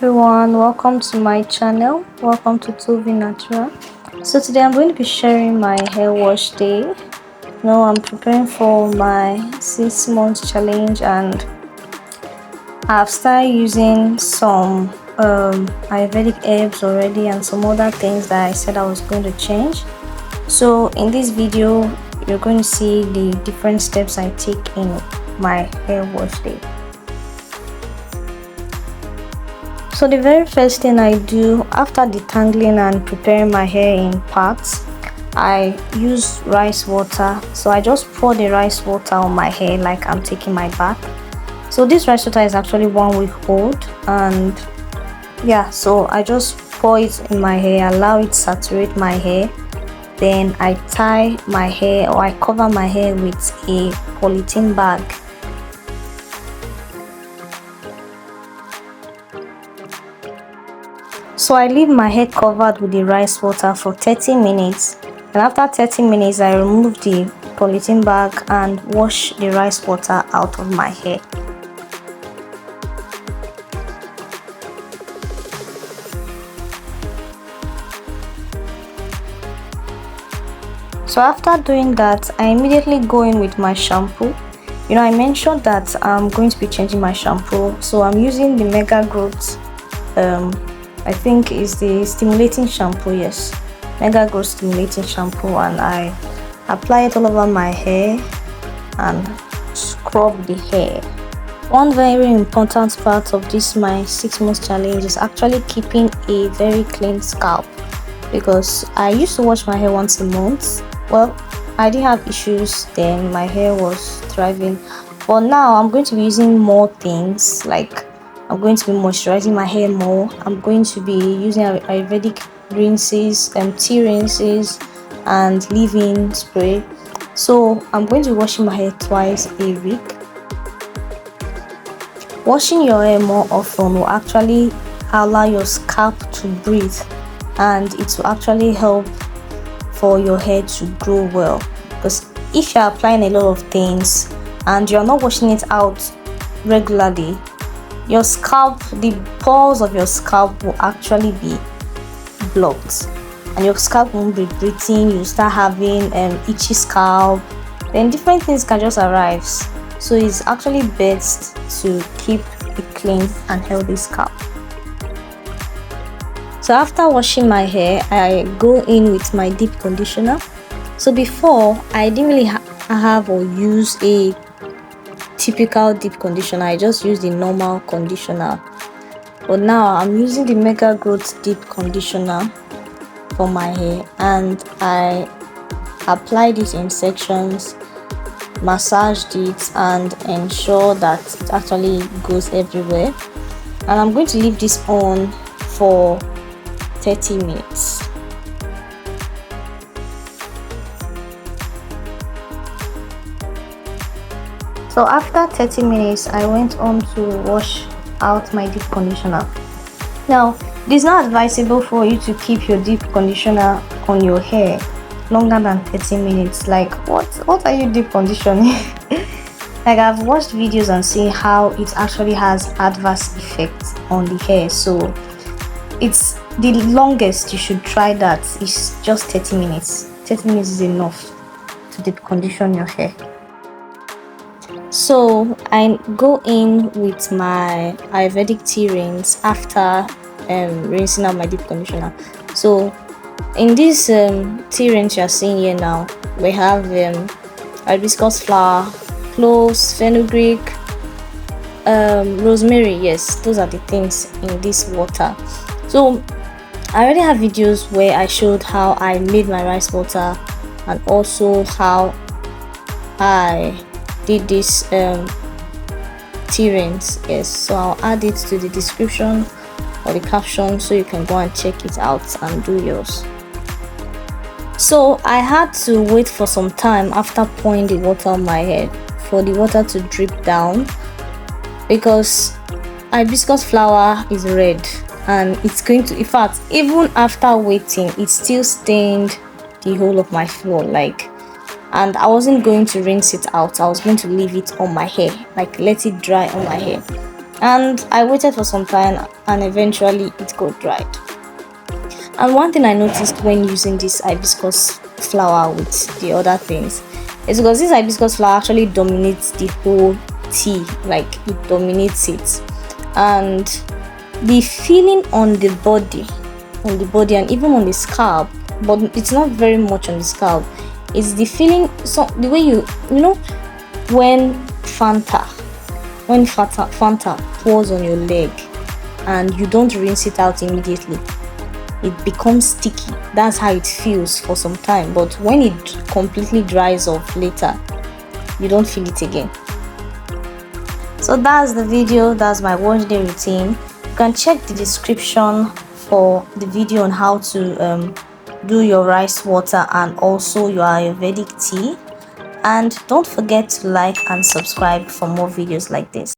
everyone, welcome to my channel. Welcome to Tovi Natural. So today I'm going to be sharing my hair wash day. Now I'm preparing for my 6 month challenge and I've started using some Ayurvedic herbs already and some other things that I said I was going to change. So in this video you're going to see the different steps I take in my hair wash day. So the very first thing I do after detangling and preparing my hair in parts, I use rice water. So I just pour the rice water on my hair like I'm taking my bath. So this rice water is actually 1 week old, and yeah, so I just pour it in my hair, allow it to saturate my hair. Then I tie my hair, or I cover my hair with a polythene bag. So I leave my hair covered with the rice water for 30 minutes, and after 30 minutes I remove the polythene bag and wash the rice water out of my hair. So after doing that, I immediately go in with my shampoo. I mentioned that I'm going to be changing my shampoo, so I'm using the Mega Growth I think is the stimulating shampoo. Yes, Mega Growth stimulating shampoo, and I apply it all over my hair and scrub the hair. One very important part of this my 6 month challenge is actually keeping a very clean scalp, because I used to wash my hair once a month. Well, I didn't have issues then, my hair was thriving, but now I'm going to be using more things. Like I'm going to be moisturizing my hair more. I'm going to be using Ayurvedic rinses, tea rinses, and leave-in spray. So I'm going to be washing my hair twice a week. Washing your hair more often will actually allow your scalp to breathe, and it will actually help for your hair to grow well. Because if you're applying a lot of things and you're not washing it out regularly, your scalp, the pores of your scalp will actually be blocked, and your scalp won't be breathing. You start having itchy scalp, then different things can just arise. So it's actually best to keep a clean and healthy scalp. So after washing my hair, I go in with my deep conditioner. So before, I didn't really have or use a typical deep conditioner. I just use the normal conditioner, but now I'm using the Mega Growth deep conditioner for my hair, and I applied it in sections, massaged it, and ensure that it actually goes everywhere. And I'm going to leave this on for 30 minutes. So after 30 minutes, I went on to wash out my deep conditioner. Now, it is not advisable for you to keep your deep conditioner on your hair longer than 30 minutes. Like, what are you deep conditioning? Like, I've watched videos and seen how it actually has adverse effects on the hair. So it's the longest you should try that is just 30 minutes. 30 minutes is enough to deep condition your hair. So I go in with my Ayurvedic tea rinse after rinsing out my deep conditioner. So in this tea rinse you're seeing here now, we have hibiscus flower, cloves, fenugreek, rosemary. Yes, those are the things in this water. So I already have videos where I showed how I made my rice water and also how I did this tea rinse. Yes, so I'll add it to the description or the caption so you can go and check it out and do yours. So I had to wait for some time after pouring the water on my head for the water to drip down, because hibiscus flower is red and it's going to, in fact, even after waiting, it still stained the whole of my floor. And I wasn't going to rinse it out. I was going to leave it on my hair, like let it dry on my hair. And I waited for some time and eventually it got dried. And one thing I noticed when using this hibiscus flower with the other things is because this hibiscus flower actually dominates the whole tea, like it dominates it. And the feeling on the body and even on the scalp, but it's not very much on the scalp, is the feeling, so the way you know when Fanta pours on your leg and you don't rinse it out immediately, it becomes sticky. That's how it feels for some time, but when it completely dries off later, you don't feel it again. So that's the video. That's my wash day routine. You can check the description for the video on how to do your rice water and also your Ayurvedic tea. And don't forget to like and subscribe for more videos like this.